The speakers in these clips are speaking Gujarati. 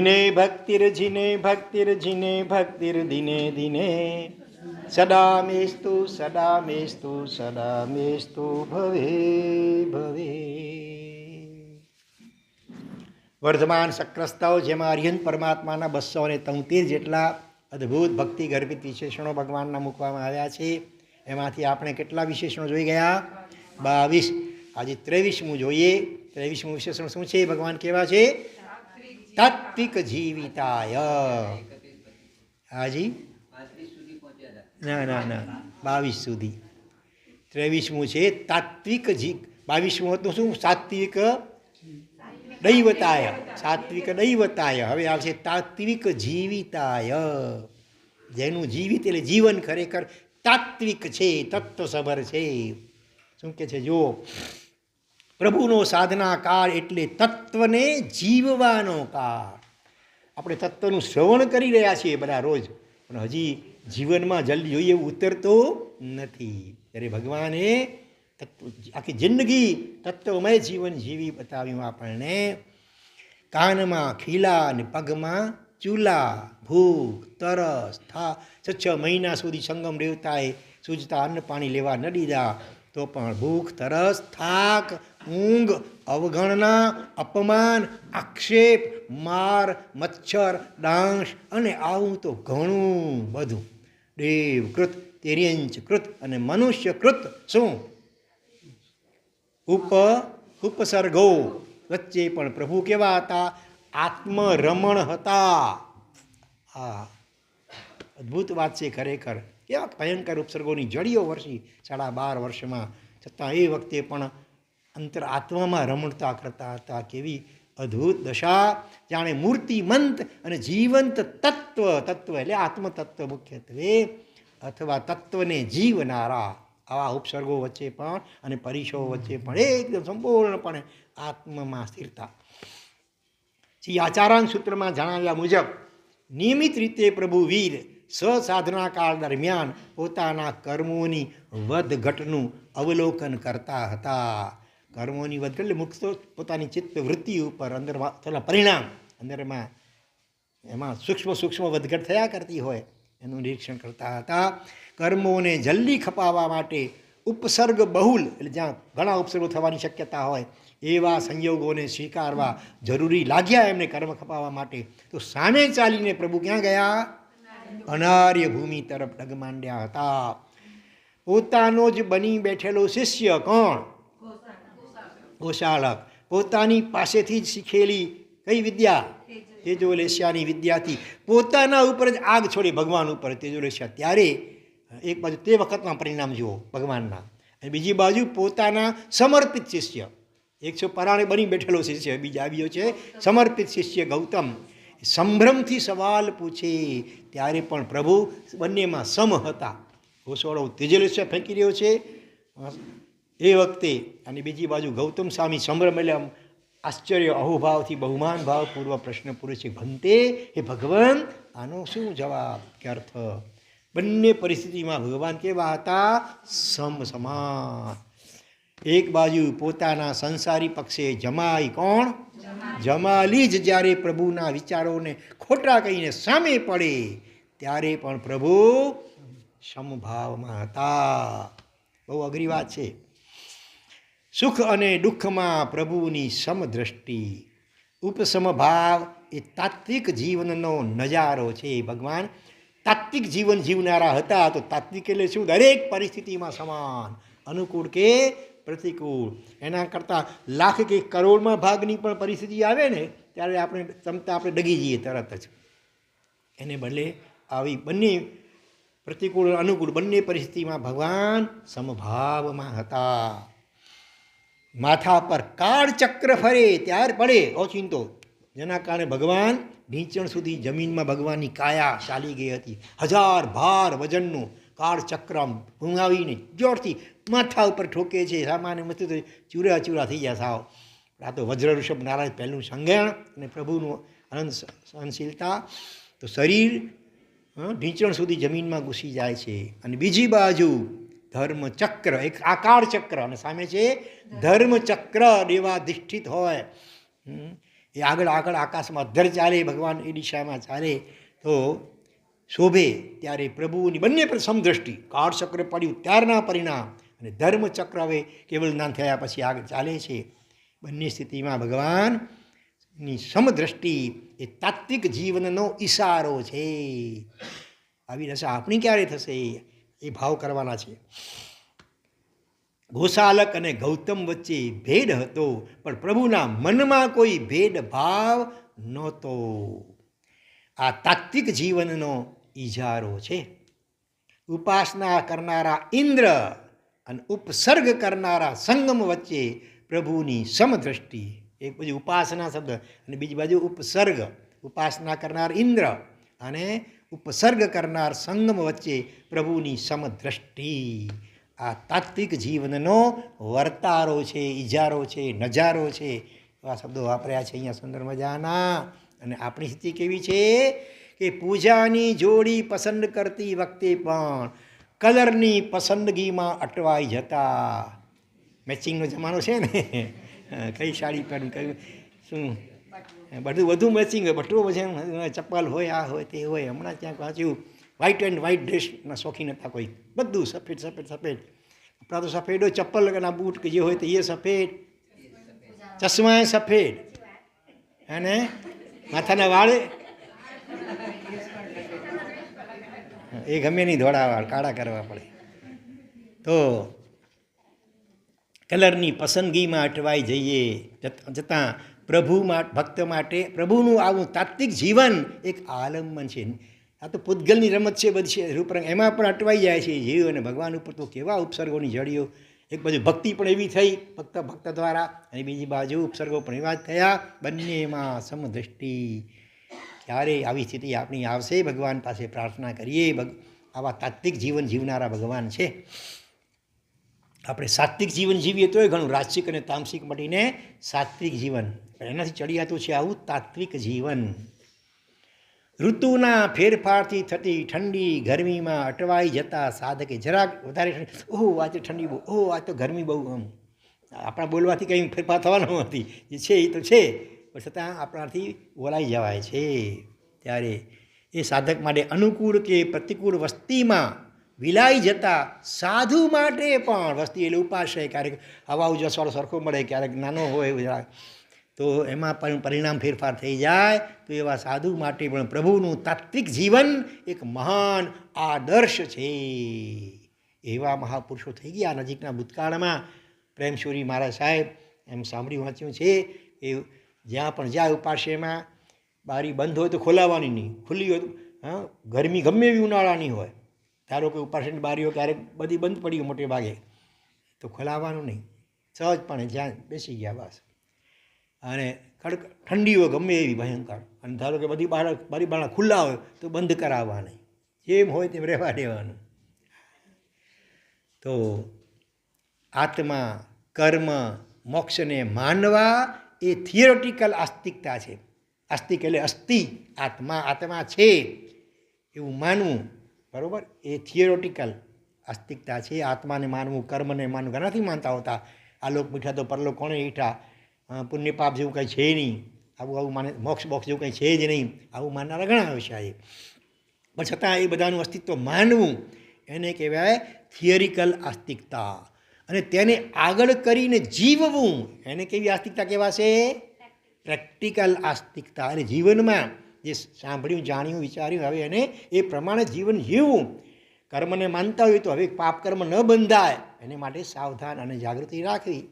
જીને ભક્તિર દિને દિને સદા મેસ્તુ ભવે ભવે. વર્ધમાન સક્રસ્તાઓ જેમાં અરિહંત પરમાત્માના 273 જેટલા અદ્ભુત ભક્તિ ગર્ભિત વિશેષણો ભગવાનના મૂકવામાં આવ્યા છે. એમાંથી આપણે કેટલા વિશેષણો જોઈ ગયા? 22. આજે 23મું જોઈએ. 23મું વિશેષણ શું છે? ભગવાન કેવા છે? તાત્વિક જીવિતાય. હાજી ના 22 સુધી. 23મું છે તાત્વિક 22મું હતું શું? સાત્વિક દૈવતાય. સાત્વિક દૈવતાય. હવે આવશે તાત્વિક જીવિતાય. જેનું જીવિત એટલે જીવન ખરેખર તાત્વિક છે, તત્વસભર છે. શું કે છે? જો પ્રભુનો સાધના કાળ એટલે તત્વને જીવવાનો કાળ. આપણે તત્વનું શ્રવણ કરી રહ્યા છીએ બધા રોજ, પણ હજી જીવનમાં જલ્દી જોઈએ એવું ઉતરતો નથી. ત્યારે ભગવાને આખી જિંદગી તત્વમય જીવન જીવી બતાવ્યું આપણને. કાનમાં ખીલા અને પગમાં ચૂલા, ભૂખ, તરસ, 6 મહિના સુધી સંગમ દેવતાએ સૂજતા અન્ન પાણી લેવા ન દીધા, તો પણ ભૂખ, તરસ, થાક, ઊંઘ, અવગણના, અપમાન, આક્ષેપ, માર, મચ્છર, ડાંશ અને આવું તો ઘણું બધું. દેવકૃત, તિર્યંચકૃત અને મનુષ્યકૃત શું ઉપસર્ગો વચ્ચે પણ પ્રભુ કેવા હતા? આત્મરમણ હતા. હા, અદ્ભુત વાત છે ખરેખર. કેવા ભયંકર ઉપસર્ગોની જડીઓ વર્ષી 12.5 વર્ષમાં, છતાં એ વખતે પણ અંતર આત્મામાં રમણતા કરતા હતા. કેવી અદ્ભુત દશા! જાણે મૂર્તિમંત અને જીવંત તત્વ એટલે આત્મતત્વ મુખ્યત્વે, અથવા તત્વને જીવનારા આવા ઉપસર્ગો વચ્ચે પણ અને પરિશો વચ્ચે પણ એકદમ સંપૂર્ણપણે આત્મમાં સ્થિરતા. આચારાંત સૂત્રમાં જણાવ્યા મુજબ નિયમિત રીતે પ્રભુ વીર સ્વસાધના કાળ દરમિયાન પોતાના કર્મોની વધઘટનું અવલોકન કરતા હતા. કર્મોની વધઘટ એટલે મુખ્ય પોતાની ચિત્ત વૃત્તિ ઉપર અંદરમાં થયેલા પરિણામ, અંદરમાં એમાં સૂક્ષ્મ વધઘટ થયા કરતી હોય એનું નિરીક્ષણ કરતા હતા. કર્મોને જલ્દી ખપાવવા માટે ઉપસર્ગ બહુલ એટલે જ્યાં ઘણા ઉપસર્ગો થવાની શક્યતા હોય એવા સંયોગોને સ્વીકારવા જરૂરી લાગ્યા એમને કર્મ ખપાવવા માટે. તો સામે ચાલીને પ્રભુ ક્યાં ગયા? અનાર્ય ભૂમિ તરફ ડગ માંડ્યા હતા. પોતાનો જ બની બેઠેલો શિષ્ય કોણ? ગોશાલક. પોતાની પાસેથી જ શીખેલી કઈ વિદ્યા? તેજોલેશ્યાની વિદ્યાથી પોતાના ઉપર જ આગ છોડી ભગવાન ઉપર તેજોલેશ્યા. ત્યારે એક બાજુ તે વખતના પરિણામ જુઓ ભગવાનના, અને બીજી બાજુ પોતાના સમર્પિત શિષ્ય, 100 બની બેઠેલો શિષ્ય બીજા આવ્યો છે સમર્પિત શિષ્ય ગૌતમ. સંભ્રમથી સવાલ પૂછે ત્યારે પણ પ્રભુ બંનેમાં સમ હતા. ઘોસોડો તેજોલેશ્યા ફેંકી રહ્યો છે એ વખતે, અને બીજી બાજુ ગૌતમ સ્વામી સંભ્રમ એટલે આશ્ચર્ય અહોભાવથી બહુમાન ભાવપૂર્વક પ્રશ્ન પૂછે છે, ભંતે હે ભગવાન, આનો શું જવાબ કે અર્થ? બંને પરિસ્થિતિમાં ભગવાન કેવા હતા? સમાન. એક બાજુ પોતાના સંસારી પક્ષે જમાઈ કોણ? જમાલી જ જ્યારે પ્રભુના વિચારોને ખોટા કહીને સામે પડે ત્યારે પણ પ્રભુ સમભાવમાં હતા. બહુ અઘરી વાત છે. સુખ અને દુઃખમાં પ્રભુની સમદ્રષ્ટિ, ઉપસમભાવ એ તાત્વિક જીવનનો નજારો છે. ભગવાન તાત્વિક જીવન જીવનારા હતા. તો તાત્વિક એટલે શું? દરેક પરિસ્થિતિમાં સમાન, અનુકૂળ કે પ્રતિકૂળ. એના કરતાં લાખ કે કરોડમાં ભાગની પણ પરિસ્થિતિ આવે ને ત્યારે આપણે ડગી જઈએ તરત જ. એને બદલે આવી બંને પ્રતિકૂળ અનુકૂળ બંને પરિસ્થિતિમાં ભગવાન સમભાવમાં હતા. માથા પર કાળચક્ર ફરે ત્યાર પડે ઓચિંતો, જેના કારણે ભગવાન ઢીંચણ સુધી જમીનમાં ભગવાનની કાયા ચાલી ગઈ હતી. 1000 ભાર વજનનું કાળચક્ર ઘુમાવીને જોરથી માથા ઉપર ઠોકે છે. સામાન્ય મસ્તી તો ચૂરા થઈ ગયા સાવ. આ તો વજ્ર ઋષભ નારાયણ પહેલું સંજ્ઞાન અને પ્રભુનું અનંત સહનશીલતા. તો શરીર ઢીંચણ સુધી જમીનમાં ઘૂસી જાય છે. અને બીજી બાજુ ધર્મચક્ર, એક આકાર ચક્ર, અને સામે છે ધર્મચક્ર દેવાધિષ્ઠિત હોય. એ આગળ આગળ આકાશમાં અધ્ધર ચાલે, ભગવાન એ દિશામાં ચાલે તો શોભે. ત્યારે પ્રભુની બંને પર સમદ્રષ્ટિ, કાળચક્ર પડ્યું ત્યારના પરિણામ અને ધર્મચક્ર હવે કેવળ જ્ઞાન થયા પછી આગળ ચાલે છે. બંને સ્થિતિમાં ભગવાનની સમદ્રષ્ટિ એ તાત્વિક જીવનનો ઈશારો છે. આવી દશા આપણી ક્યારે થશે એ ભાવ કરવાના છે. ગોશાલક અને ગૌતમ વચ્ચે ભેદ હતો, પણ પ્રભુના મનમાં કોઈ ભેદભાવ નહોતો. આ તાત્વિક જીવનનો ઈજારો છે. ઉપાસના કરનારા ઇન્દ્ર અને ઉપસર્ગ કરનારા સંગમ વચ્ચે પ્રભુની સમદ્રષ્ટિ. એક બાજુ ઉપાસના શબ્દ અને બીજી બાજુ ઉપસર્ગ. ઉપાસના કરનાર ઇન્દ્ર અને ઉપસર્ગ કરનાર સંગમ વચ્ચે પ્રભુની સમદ્રષ્ટિ. આ તાત્વિક જીવનનો વર્તારો છે, ઇજારો છે, નજારો છે. એવા શબ્દો વાપર્યા છે અહીંયા સુંદર મજાના. અને આપણી સ્થિતિ કેવી છે કે પૂજાની જોડી પસંદ કરતી વખતે પણ કલરની પસંદગીમાં અટવાઈ જતા. મેચિંગનો જમાનો છે ને, કઈ સાડી પહેરું, કયું શું બધું વધુ મેચિંગ હોય. બટુઓ પછી ચપ્પલ હોય, આ હોય, તે હોય. હમણાં ત્યાં વાંચ્યું વ્હાઇટ એન્ડ વ્હાઇટ ડ્રેસના શોખીન હતા કોઈ. બધું સફેદ સફેદ સફેદ. આપણા તો સફેદ હોય, ચપ્પલ લગના બૂટ કે જે હોય તો એ સફેદ, ચશ્મા સફેદ, અને માથાના વાળે એ ગમે નહીં, ધોળા વાળ કાળા કરવા પડે. તો કલરની પસંદગીમાં અટવાઈ જઈએ જતાં ભક્ત માટે પ્રભુનું આવું તાત્વિક જીવન એક આલંબન છે. આ તો પૂતગલની રમત છે બધી છે, રૂપરંગ એમાં પણ અટવાઈ જાય છે જીવ. અને ભગવાન ઉપર તો કેવા ઉપસર્ગોની જડીઓ. એક બાજુ ભક્તિ પણ એવી થઈ ભક્ત દ્વારા, અને બીજી બાજુ ઉપસર્ગો પણ એવા જ થયા. બંનેમાં સમદ્રષ્ટિ. ક્યારે આવી સ્થિતિ આપણી આવશે? ભગવાન પાસે પ્રાર્થના કરીએ. આવા તાત્વિક જીવન જીવનારા ભગવાન છે. આપણે સાત્વિક જીવન જીવીએ તોય ઘણું, રાજસિક અને તામસિક મળીને સાત્વિક જીવન. એનાથી ચડિયાતું છે આવું તાત્વિક જીવન. ઋતુના ફેરફારથી થતી ઠંડી ગરમીમાં અટવાઈ જતા સાધકે જરાક વધારે ઠંડી, ઓહ આજે ઠંડી બહુ, ઓહ આજ તો ગરમી બહુ. આમ આપણા બોલવાથી કંઈ ફેરફાર થવાનો નથી, જે છે એ તો છે, પણ છતાં આપણાથી બોલાઈ જવાય છે. ત્યારે એ સાધક માટે અનુકૂળ કે પ્રતિકૂળ વસ્તીમાં વિલાઈ જતા સાધુ માટે પણ, વસ્તી એટલે ઉપાશ્રય, ક્યારેક હવા ઉજવવાળો સરખો મળે, ક્યારેક નાનો હોય, તો એમાં પણ પરિણામ ફેરફાર થઈ જાય. તો એવા સાધુ માટે પણ પ્રભુનું તાત્વિક જીવન એક મહાન આદર્શ છે. એવા મહાપુરુષો થઈ ગયા નજીકના ભૂતકાળમાં. પ્રેમશોરી મહારાજ સાહેબ એમ સાંભળ્યું વાંચ્યું છે એ જ્યાં પણ જાય ઉપાશ્રયમાં બારી બંધ હોય તો ખોલાવવાની નહીં, ખુલ્લી હોય હા ગરમી ગમે એવી ઉનાળાની હોય, ધારો કે ઉપાશ્રયની બારીઓ ક્યારેક બધી બંધ પડી હોય મોટે ભાગે, તો ખોલાવવાનું નહીં. સહજપણે જ્યાં બેસી ગયા બસ. અને કડક ઠંડી હોય ગમે એવી ભયંકર, અને ધારો કે બધી બારી બારણા ખુલ્લા હોય તો બંધ કરાવવા નહીં, જેમ હોય તેમ રહેવા દેવાનું. તો આત્મા કર્મ મોક્ષને માનવા એ થિયોરિટિકલ આસ્તિકતા છે. આસ્તિક એટલે અસ્થિ, આત્મા છે એવું માનવું, બરાબર, એ થિયોરિટિકલ આસ્તિકતા છે. આત્માને માનવું, કર્મને માનવું. ઘણાથી માનતા હોતા આલોક મીઠા તો પરલોક કોણે મીઠા, પુણ્ય પાપ જેવું કંઈ છે નહીં, આવું માને, મોક્ષ બોક્ષ જેવું કંઈ છે જ નહીં, આવું માનનારા ઘણા હશે. પણ છતાં એ બધાનું અસ્તિત્વ માનવું એને કહેવાય થિયરિકલ આસ્તિકતા. અને તેને આગળ કરીને જીવવું એને કેવી આસ્તિકતા કહેવાશે? પ્રેક્ટિકલ આસ્તિકતા. અને જીવનમાં જે સાંભળ્યું, જાણ્યું, વિચાર્યું, હવે એને એ પ્રમાણે જીવન જીવવું. કર્મને માનતા હોય તો હવે પાપ કર્મ ન બંધાય એને માટે સાવધાન અને જાગૃતિ રાખવી.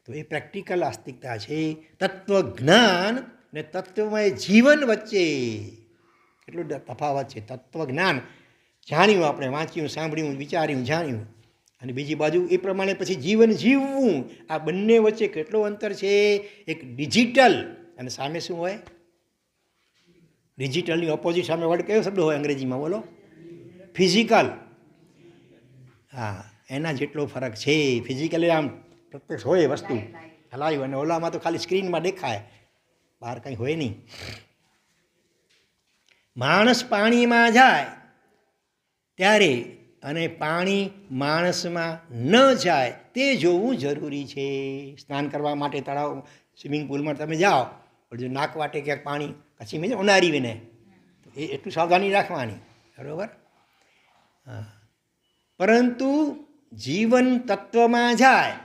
તો એ પ્રેક્ટિકલ આસ્તિકતા છે. તત્વજ્ઞાન ને તત્વમય જીવન વચ્ચે કેટલું તફાવત છે. તત્વજ્ઞાન જાણ્યું, આપણે વાંચ્યું, સાંભળ્યું, વિચાર્યું, જાણ્યું, અને બીજી બાજુ એ પ્રમાણે પછી જીવન જીવવું. આ બંને વચ્ચે કેટલો અંતર છે? એક ડિજિટલ અને સામે શું હોય? ડિજિટલની ઓપોઝિટ સામે વર્ડ કયો શબ્દ હોય અંગ્રેજીમાં? બોલો. ફિઝિકલ. હા, એના જેટલો ફરક છે. ફિઝિકલી આમ પ્રત્યક્ષ હોય વસ્તુ હલાવી, અને ઓલામાં તો ખાલી સ્ક્રીનમાં દેખાય, બહાર કંઈ હોય નહીં. માણસ પાણીમાં જાય ત્યારે અને પાણી માણસમાં ન જાય તે જોવું જરૂરી છે. સ્નાન કરવા માટે તળાવ, સ્વિમિંગ પુલમાં તમે જાઓ પણ જો નાક વાટે ક્યાંક પાણી કચ્છી મેં ઉનારી વિને તો એ એટલું સાવધાની રાખવાની, બરાબર. હા, પરંતુ જીવન તત્વમાં જાય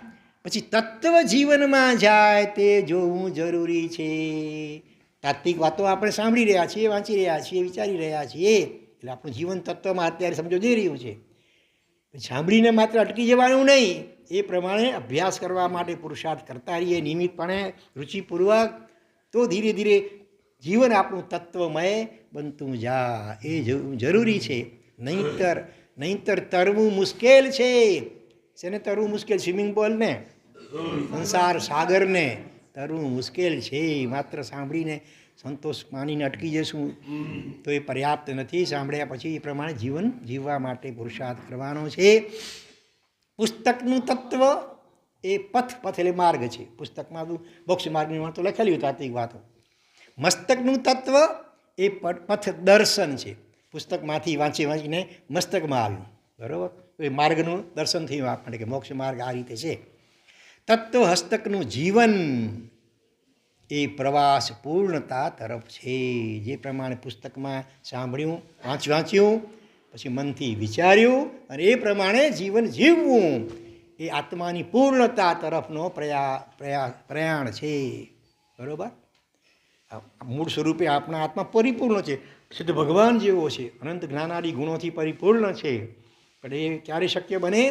પછી તત્વ જીવનમાં જાય તે જોવું જરૂરી છે. તાત્વિક વાતો આપણે સાંભળી રહ્યા છીએ, વાંચી રહ્યા છીએ, વિચારી રહ્યા છીએ, એટલે આપણું જીવન તત્વમાં અત્યારે સમજો જઈ રહ્યું છે. સાંભળીને માત્ર અટકી જવાનું નહીં, એ પ્રમાણે અભ્યાસ કરવા માટે પુરુષાર્થ કરતા રહીએ નિયમિતપણે રુચિપૂર્વક, તો ધીરે ધીરે જીવન આપણું તત્વમય બનતું જાય. એ જરૂરી છે. નહીંતર તરવું મુશ્કેલ છે. શેને તરવું મુશ્કેલ? સ્વિમિંગ પુલને, સંસાર સાગરને તરવું મુશ્કેલ છે. માત્ર સાંભળીને સંતોષ માનીને અટકી જશું તો એ પર્યાપ્ત નથી. સાંભળ્યા પછી એ પ્રમાણે જીવન જીવવા માટે પુરુષાર્થ કરવાનો છે. પુસ્તકનું તત્વ એ પથ એટલે માર્ગ છે. પુસ્તકમાં મોક્ષ માર્ગની તો લખેલી હોય તાત્વિક વાતો. મસ્તકનું તત્વ એ પથ દર્શન છે. પુસ્તકમાંથી વાંચીને મસ્તકમાં આવ્યું, બરાબર. તો એ માર્ગનું દર્શન થયું આપણને કે મોક્ષ માર્ગ આ રીતે છે. તત્વ હસ્તકનું જીવન એ પ્રવાસ પૂર્ણતા તરફ છે. જે પ્રમાણે પુસ્તકમાં સાંભળ્યું, વાંચ્યું, પછી મનથી વિચાર્યું અને એ પ્રમાણે જીવન જીવવું એ આત્માની પૂર્ણતા તરફનો પ્રયાણ છે, બરાબર. મૂળ સ્વરૂપે આપણા આત્મા પરિપૂર્ણ છે, શુદ્ધ ભગવાન જેવો છે, અનંત જ્ઞાનાદી ગુણોથી પરિપૂર્ણ છે. પણ એ ક્યારે શક્ય બને?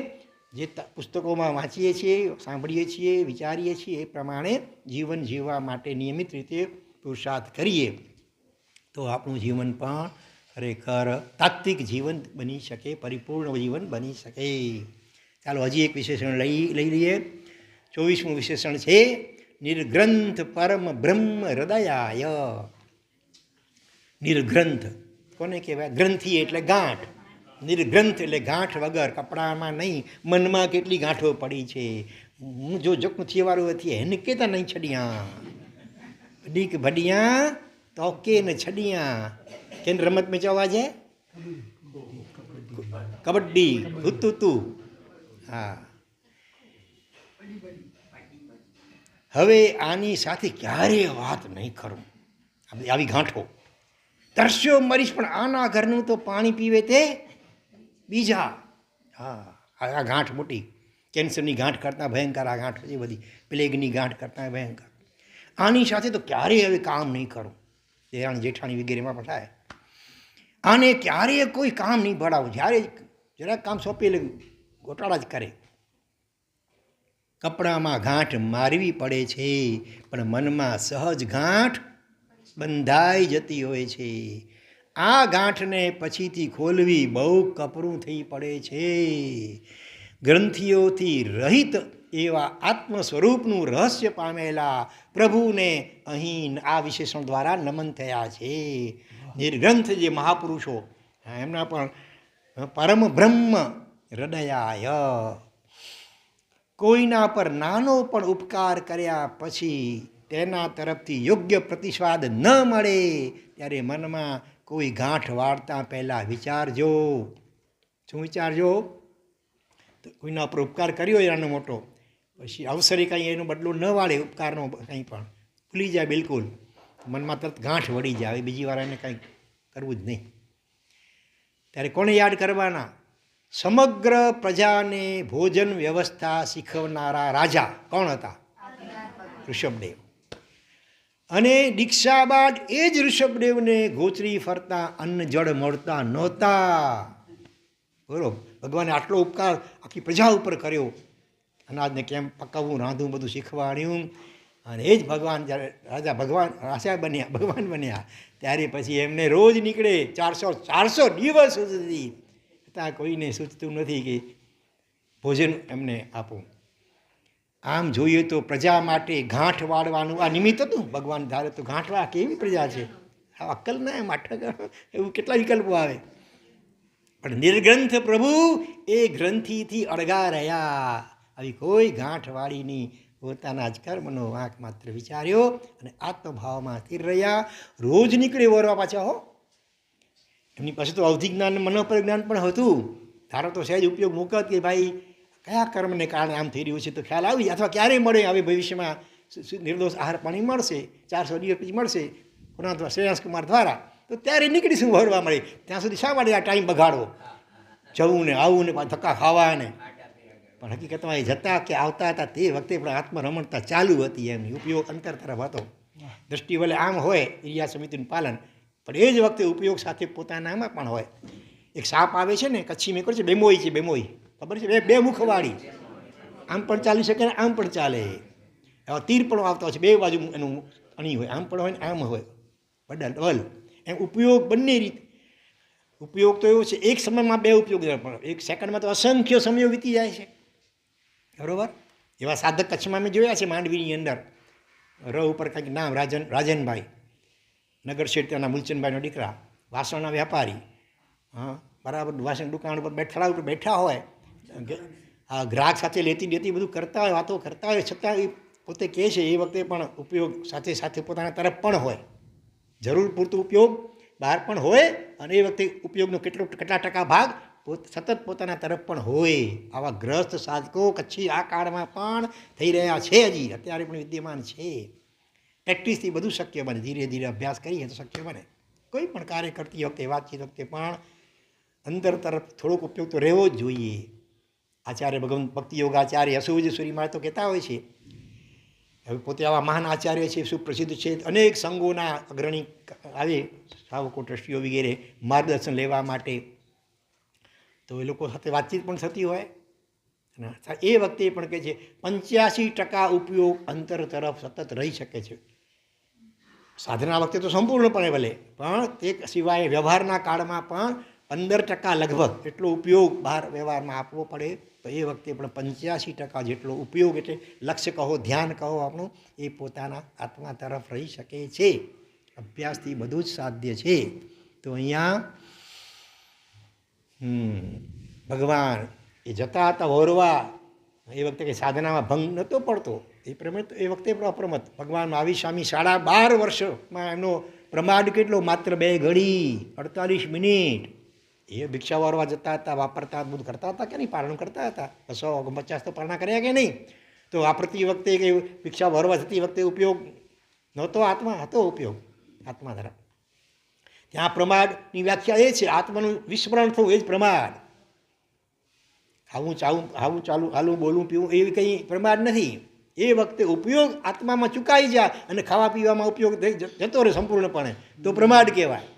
જે પુસ્તકોમાં વાંચીએ છીએ, સાંભળીએ છીએ, વિચારીએ છીએ એ પ્રમાણે જીવન જીવવા માટે નિયમિત રીતે પુરુષાર્થ કરીએ તો આપણું જીવન પણ ખરેખર તાત્વિક જીવન બની શકે, પરિપૂર્ણ જીવન બની શકે. ચાલો હજી એક વિશેષણ લઈ લઈએ. 24મું વિશેષણ છે નિર્ગ્રંથ પરમ બ્રહ્મ હૃદયાય. નિર્ગ્રંથ કોને કહેવાય? ગ્રંથિ એટલે ગાંઠ. નિર્ગ્રંથ એટલે ગાંઠ વગર, કપડામાં નહીં, મનમાં કેટલી ગાંઠો પડી છે. હું જો જોકું થીવાળું હતી એને કેતા નહીં છડિયા ડીક ભડિયા તો કે ને છડિયા. કેન રમત મેં જવા છે કબડ્ડી, હુતું. હા, હવે આની સાથે ક્યારેય વાત નહીં કરું. આવી ગાંઠો તરસ્યો મરીશ પણ આના ઘરનું તો પાણી પીવે તે બીજા. હા, આ ગાંઠ મોટી, કેન્સરની ગાંઠ કરતાં ભયંકર આ ગાંઠ છે બધી, પ્લેગની ગાંઠ કરતાં ભયંકર. આની સાથે તો ક્યારેય હવે કામ નહીં કરું. દેરાણી જેઠાણી વગેરેમાં પણ થાય. આને ક્યારેય કોઈ કામ નહીં ભણાવું. જ્યારે જરાક કામ સોંપી એટલે ગોટાળા જ કરે. કપડામાં ગાંઠ મારવી પડે છે પણ મનમાં સહજ ગાંઠ બંધાઈ જતી હોય છે. આ ગાંઠને પછીથી ખોલવી બહુ કપરું થઈ પડે છે. ગ્રંથિઓથી રહિત એવા આત્મ સ્વરૂપનું રહસ્ય પામેલા પ્રભુને અહીં આ વિશેષણ દ્વારા નમન થયા છે. નિર્ગ્રંથ જે મહાપુરુષો એમના પણ પરમ બ્રહ્મ હૃદયાય. કોઈના પર નાનો પણ ઉપકાર કર્યા પછી તેના તરફથી યોગ્ય પ્રતિસ્વાદ ન મળે ત્યારે મનમાં કોઈ ગાંઠ વાળતા પહેલાં વિચારજો. શું વિચારજો? તો કોઈના પર ઉપકાર કર્યો એનો મોટો, પછી અવસરે કંઈ એનો બદલો ન વાળે, ઉપકારનો કંઈ પણ ભૂલી જાય બિલકુલ, મનમાં તરત ગાંઠ વળી જાય. બીજી વાર એને કંઈ કરવું જ નહીં. ત્યારે કોને યાદ કરવાના? સમગ્ર પ્રજાને ભોજન વ્યવસ્થા શીખવનારા રાજા કોણ હતા? ઋષભદેવ. અને દીક્ષા બાદ એ જ ઋષભદેવને ગોચરી ફરતા અન્ન જળ મળતા નહોતા. બરોબર, ભગવાને આટલો ઉપકાર આખી પ્રજા ઉપર કર્યો. અનાજને કેમ પકાવવું, રાંધવું બધું શીખવાડ્યું. અને એ જ ભગવાન જ્યારે રાજા બન્યા, ભગવાન બન્યા, ત્યારે પછી એમને રોજ નીકળે 400 દિવસ સુધી, છતાં કોઈને સૂચતું નથી કે ભોજન એમને આપો. આમ જોઈએ તો પ્રજા માટે ગાંઠ વાળવાનું આ નિમિત્ત હતું. ભગવાન ધારે તો ગાંઠ વાળા કેવી પ્રજા છે, અક્કલ ના એમ એવું કેટલા વિકલ્પો આવે. પણ નિર્ગ્રંથ પ્રભુ એ ગ્રંથિથી અળગા રહ્યા. આવી કોઈ ગાંઠ વાળીની પોતાના જ કર્મનો વાંક માત્ર વિચાર્યો અને આત્મભાવમાં સ્થિર રહ્યા. રોજ નીકળે વરવા પાછા. હો, એમની પાસે તો અવધિ જ્ઞાન, મનોપર જ્ઞાન પણ હતું. ધારો તો સહેજ ઉપયોગ મૂકત કે ભાઈ કયા કર્મને કારણે આમ થઈ રહ્યું છે, તો ખ્યાલ આવી જાય. અથવા ક્યારેય મળે હવે ભવિષ્યમાં નિર્દોષ આહાર પાણી મળશે, 400 દિવસ પછી મળશે કોના દ્વારા, શ્રેયાંસકુમાર દ્વારા, તો ત્યારે નીકળીશું વરવા મળી. ત્યાં સુધી શા માટે આ ટાઈમ બગાડવો, જવું ને આવું ને ધક્કા ખાવા ને. પણ હકીકતમાં એ જતા કે આવતા હતા તે વખતે પણ આત્મરમણતા ચાલુ હતી, એમની ઉપયોગ અંતર તરફ હતો. દ્રષ્ટિ વલે આમ હોય ક્રિયા સમિતિનું પાલન, પણ એ જ વખતે ઉપયોગ સાથે પોતાનામાં પણ હોય. એક સાપ આવે છે ને કચ્છી મેં કહ્યું છે, બેમોઈ છે, બેમોઈ ખબર છે, બે મુખવાળી, આમ પણ ચાલી શકે ને આમ પણ ચાલે. એવા તીર પણ આવતા હોય છે, બે બાજુ એનું અણી હોય, આમ પણ હોય ને આમ હોય, બદલ એમ ઉપયોગ બંને રીત. ઉપયોગ તો એવો છે એક સમયમાં બે ઉપયોગ, પણ એક સેકન્ડમાં તો અસંખ્ય સમયો વીતી જાય છે, બરાબર. એવા સાધક કચ્છમાં મેં જોયા છે, માંડવીની અંદર ર ઉપર કંઈક નામ રાજનભાઈ નગર શેઠ, ત્યાંના મૂલચંદભાઈના દીકરા, વાસણના વ્યાપારી. હા, બરાબર. વાસણ દુકાન ઉપર બેઠા હોય, આ ગ્રાહક સાથે લેતી દેતી બધું કરતા હોય, વાતો કરતા હોય, છતાં એ પોતે કહે છે એ વખતે પણ ઉપયોગ સાથે સાથે પોતાના તરફ પણ હોય, જરૂર પૂરતો ઉપયોગ બહાર પણ હોય, અને એ વખતે ઉપયોગનો કેટલા ટકા ભાગ સતત પોતાના તરફ પણ હોય. આવા ગ્રસ્ત સાધકો કચ્છી આ કાળમાં પણ થઈ રહ્યા છે, હજી અત્યારે પણ વિદ્યમાન છે. પ્રેક્ટિસથી બધું શક્ય બને, ધીરે ધીરે અભ્યાસ કરીએ તો શક્ય બને. કોઈ પણ કાર્ય કરતી વખતે, વાતચીત વખતે પણ અંદર તરફ થોડોક ઉપયોગ તો રહેવો જ જોઈએ. આચાર્ય ભક્તિ યોગાચાર્ય હસુજી મારે તો કહેતા હોય છે, હવે પોતે આવા મહાન આચાર્ય છે, સુપ્રસિદ્ધ છે, અનેક સંઘોના અગ્રણી આવે શ્રાવકો, ટ્રસ્ટીઓ વગેરે માર્ગદર્શન લેવા માટે, તો એ લોકો સાથે વાતચીત પણ થતી હોય. અને એ વખતે પણ કહે છે 85% ઉપયોગ અંતર તરફ સતત રહી શકે છે. સાધના વખતે તો સંપૂર્ણપણે ભલે, પણ તે સિવાય વ્યવહારના કાળમાં પણ 15% લગભગ એટલો ઉપયોગ બહાર વ્યવહારમાં આપવો પડે. તો એ વખતે પણ 85% જેટલો ઉપયોગ, એટલે લક્ષ્ય કહો, ધ્યાન કહો આપણું, એ પોતાના આત્મા તરફ રહી શકે છે. અભ્યાસથી બધું જ સાધ્ય છે. તો અહીંયા ભગવાન એ જતા હતા વોરવા, એ વખતે કંઈ સાધનામાં ભંગ નહોતો પડતો, એ પ્રમાણે તો એ વખતે પણ અપ્રમત. ભગવાન મહાવીર સ્વામી 12.5 વર્ષમાં એમનો પ્રમાદ કેટલો, માત્ર 2 ઘડી 48 મિનિટ. એ ભિક્ષા વારવા જતા હતા, વાપરતા બધું કરતા હતા કે નહીં, પારણ કરતા હતા, 150 તો પારણા કર્યા કે નહીં. તો વાપરતી વખતે કે ભિક્ષા વારવા જતી વખતે ઉપયોગ નહોતો, આત્મા હતો ઉપયોગ, આત્મા તરફ. ત્યાં પ્રમાદની વ્યાખ્યા એ છે, આત્માનું વિસ્મરણ થવું એ જ પ્રમાદ. ખાવું ચાલુ હાલું બોલવું પીવું એવી કંઈ પ્રમાદ નથી. એ વખતે ઉપયોગ આત્મામાં ચૂકાઈ જાય અને ખાવા પીવામાં ઉપયોગ જતો રહે સંપૂર્ણપણે, તો પ્રમાદ કહેવાય.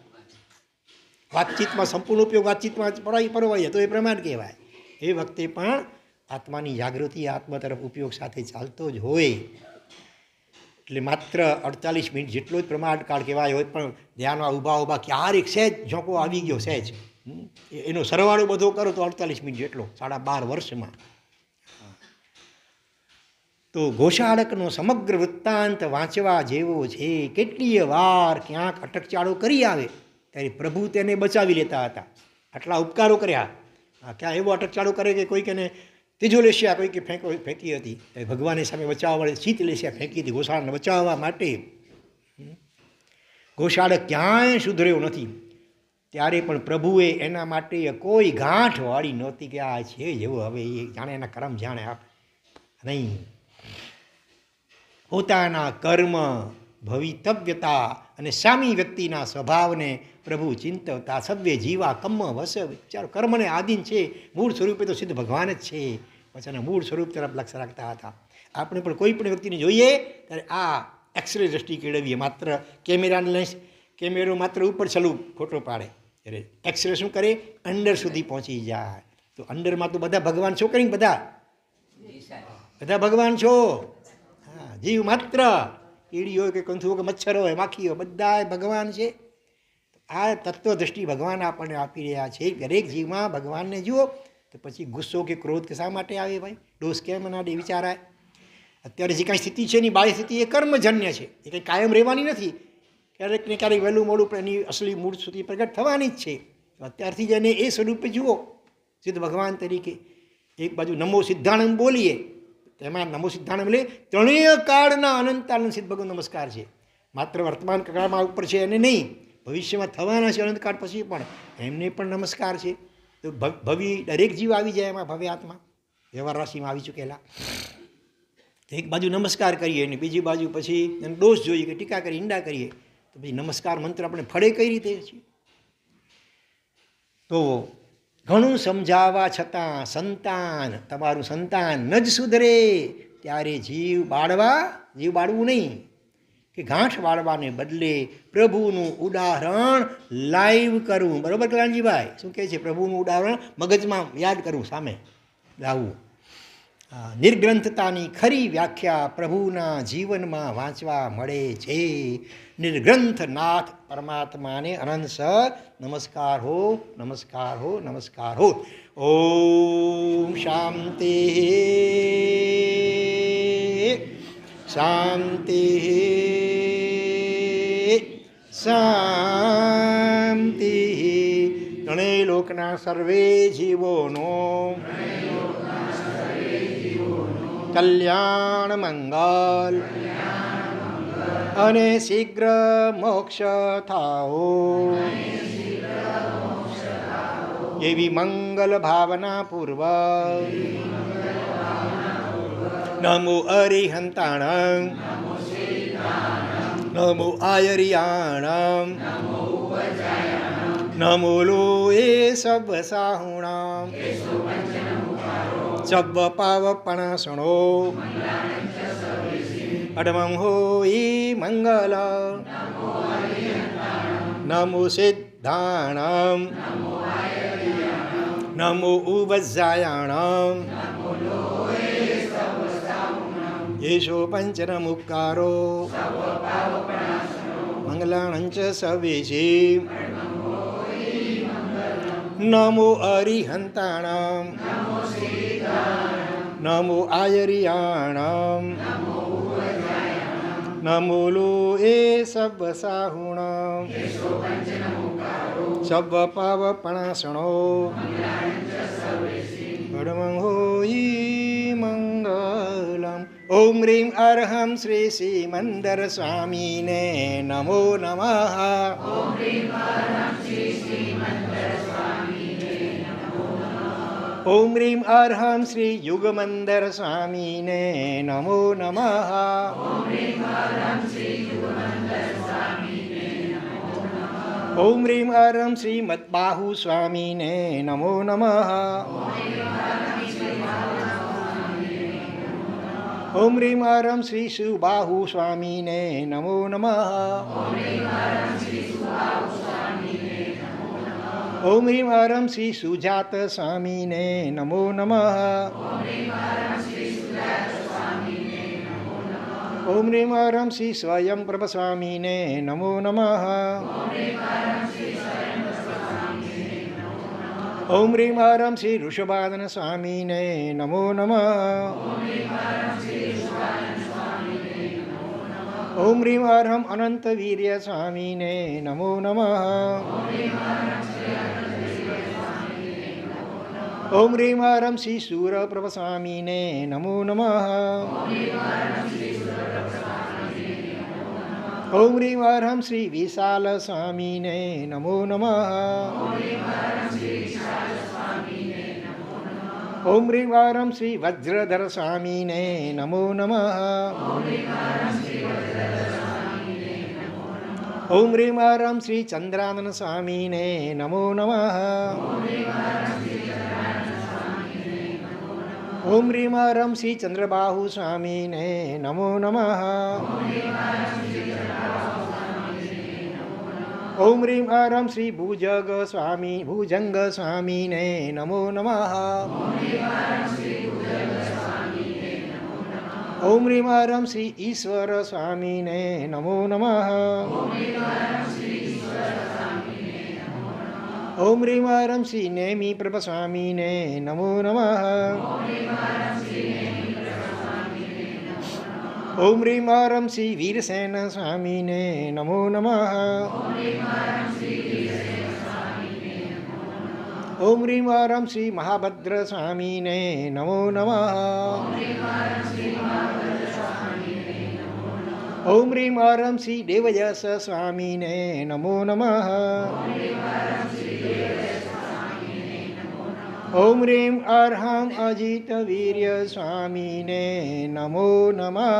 વાતચીતમાં સંપૂર્ણ ઉપયોગ વાતચીતમાં પરવાય તો એ પ્રમાદ કહેવાય. એ વખતે પણ આત્માની જાગૃતિ, આત્મા તરફ ઉપયોગ સાથે ચાલતો જ હોય. એટલે માત્ર 48 મિનિટ જેટલો જ પ્રમાદ કાળ કહેવાય હોય, પણ ધ્યાનમાં ઊભા ક્યારેક સહેજ ઝોંકો આવી ગયો, સહેજ એનો સરવાળો બધો કરો તો 48 મિનિટ જેટલો 12.5 વર્ષમાં. તો ઘોષાળકનો સમગ્ર વૃત્તાંત વાંચવા જેવો છે. કેટલીય વાર ક્યાંક અટકચાળો કરી આવે ત્યારે પ્રભુ તેને બચાવી લેતા હતા. આટલા ઉપકારો કર્યા, ક્યાં એવો અટકચાળો કરે કે કોઈક એને ત્રીજો લેશિયા કોઈકે ફેંકી હતી, ભગવાનની સામે બચાવવા વડે શીત લેશિયા ફેંકી હતી ઘોષાળને બચાવવા માટે. ઘોષાળક ક્યાંય સુધર્યો નથી, ત્યારે પણ પ્રભુએ એના માટે કોઈ ગાંઠ વાળી નહોતી કે આ છે જેવો, હવે એ જાણે એના કર્મ જાણે આપ નહીં. પોતાના કર્મ, ભવિતવ્યતા અને સામી વ્યક્તિના સ્વભાવને પ્રભુ ચિંતવતા. સવ્ય જીવા કમ્મ વસ, વિચારો કર્મને આધીન છે, મૂળ સ્વરૂપે તો સિદ્ધ ભગવાન જ છે. પછી એના મૂળ સ્વરૂપ તરફ લક્ષ્ય રાખતા હતા. આપણે પણ કોઈ પણ વ્યક્તિને જોઈએ ત્યારે આ એક્સરે દ્રષ્ટિ કેળવીએ. માત્ર કેમેરાને લેન્સ, કેમેરો માત્ર ઉપર છલું ફોટો પાડે, ત્યારે એક્સરે શું કરે, અંડર સુધી પહોંચી જાય. તો અંડરમાં તો બધા ભગવાન છો, કરીને બધા ભગવાન છો. હા, જીવ માત્ર કીડી હોય કે કંથુ હોય કે મચ્છર હોય, માખી હોય, બધા ભગવાન છે. આ તત્વદ્રષ્ટિ ભગવાન આપણને આપી રહ્યા છે. દરેક જીવમાં ભગવાનને જુઓ, તો પછી ગુસ્સો કે ક્રોધ કે શા માટે આવે ભાઈ, દોષ કેમ ના દે વિચારાય. અત્યારે જે કાંઈ સ્થિતિ છે એની બાહ્ય સ્થિતિ એ કર્મજન્ય છે, એ કંઈ કાયમ રહેવાની નથી. ક્યારેક ને ક્યારેક વહેલું મોડું પણ એની અસલી મૂળ સુધી પ્રગટ થવાની જ છે. અત્યારથી જ એને એ સ્વરૂપે જુઓ, સિદ્ધ ભગવાન તરીકે. એક બાજુ નમો સિદ્ધાણમ બોલીએ, તેમાં નમો સિદ્ધાણમ એટલે ત્રણેય કાળના અનંતાનંદ સિદ્ધ ભગવાન નમસ્કાર છે. માત્ર વર્તમાન કાળમાં ઉપર છે એને નહીં, ભવિષ્યમાં થવાના છે અનંતકાળ પછી પણ એમને પણ નમસ્કાર છે. તો ભવિ દરેક જીવ આવી જાય એમાં, ભવ્ય આત્મા વ્યવહાર રાશિમાં આવી ચૂકેલા. એક બાજુ નમસ્કાર કરીએ ને બીજી બાજુ પછી એનો દોષ જોઈએ કે ટીકા કરી ઈંડા કરીએ તો પછી નમસ્કાર મંત્ર આપણે ફળે કઈ રીતે છે? તો ઘણું સમજાવવા છતાં સંતાન, તમારું સંતાન ન જ સુધરે ત્યારે જીવ બાળવું નહીં, કે ગાંઠ બાળવાને બદલે પ્રભુનું ઉદાહરણ લાઈવ કરવું. બરાબર કલ્યાણજીભાઈ? શું કહે છે? પ્રભુનું ઉદાહરણ મગજમાં યાદ કરવું, સામે લાવવું. નિર્ગ્રંથતાની ખરી વ્યાખ્યા પ્રભુના જીવનમાં વાંચવા મળે છે. નિર્ગ્રંથનાથ પરમાત્માને અનંત સર નમસ્કાર હો, નમસ્કાર હો, નમસ્કાર હો. ઓમ શાંતિ શાંતિ શાંતિ. ત્રણેય લોકના સર્વે જીવોનો કલ્યાણ મંગલ અને શીઘ્ર મોક્ષ થાઓ એવી મંગલ ભાવના પૂર્વક નમો અરિહંતાણં, નમો આયરિયાણં, નમો લોએ સબ સાહુણાં, સબ પાવપણાસણો અડમં હોઈ મંગલ. નમો સિદ્ધાણં, નમો ઉવજ્જાયાણં, યેશો પંચનમુક્કારો મંગલાણં ચ સવેશી. નમો અરિહંતાણં, નમો આયરિયાણં, નમો લોએ સબ સાહુણાં, સબ પાવપણાસણો અડમં હોઈ મંગલમ. ઓમ રીમ અર્હમ શ્રી સિમંદર સ્વામીને નમો નમઃ. ઓમ રીમ અર્હમ શ્રી યુગમંદર સ્વામીને નમો નમઃ. ઓમ રીમ અર્હમ શ્રી મદબાહુ સ્વામીને નમો નમઃ. ઓમ રીમ અર્હમ શ્રી સુબાહુ સ્વામીને નમો નમઃ. ઓમ રીમ અર્હમ શ્રી સુજાત સ્વામીને નમો નમઃ. ઓમ રીમ અર્હમ શ્રી સ્વયંપ્રભ સ્વામીને નમો નમઃ. ઓમ રીમ અર્હમ શ્રી ઋષભાનન સ્વામીને નમો નમઃ. ઓમ રીમ અર્હમ અનંત વીર્ય સ્વામીને નમો નમઃ. ઓમ રીમ અર્હમ શ્રી શૂરપ્રભ સ્વામીને નમો નમઃ. ઓમ રીમ અર્હમ શ્રી વિશાલ સ્વામીને નમો નમઃ. ઓમ રીમ અર્હમ શ્રી વજ્રધર સ્વામીને નમો નમઃ. ઓમ રીમ અર્હમ શ્રી ચંદ્રાનન સ્વામીને નમો નમઃ. ઓમ રીમ અર્હમ શ્રી ચંદ્રબાહુ સ્વામીને નમો નમઃ. ઓમ રીમ અર્હમ શ્રી ભુજંગ સ્વામીને નમો નમઃ. ઓમ રીમ અર્હમ શ્રી ઈશ્વર સ્વામીને નમો નમઃ. ઓમ રીમ અર્હમ શ્રી નેમી પ્રભ સ્વામીને નમો નમઃ. ઓમ રીમ અર્હમ શ્રી વીરસેન સ્વામીને નમો નમઃ. ઓમ રીમ અર્હમ શ્રી મહાભદ્ર સ્વામીને નમો નમઃ. ઓમ રીમ અર્હમ શ્રી દેવયસ સ્વામીને નમો નમઃ. ઓમ રીમ અર્હમ અજિત વીર્ય સ્વામીને નમો નમઃ.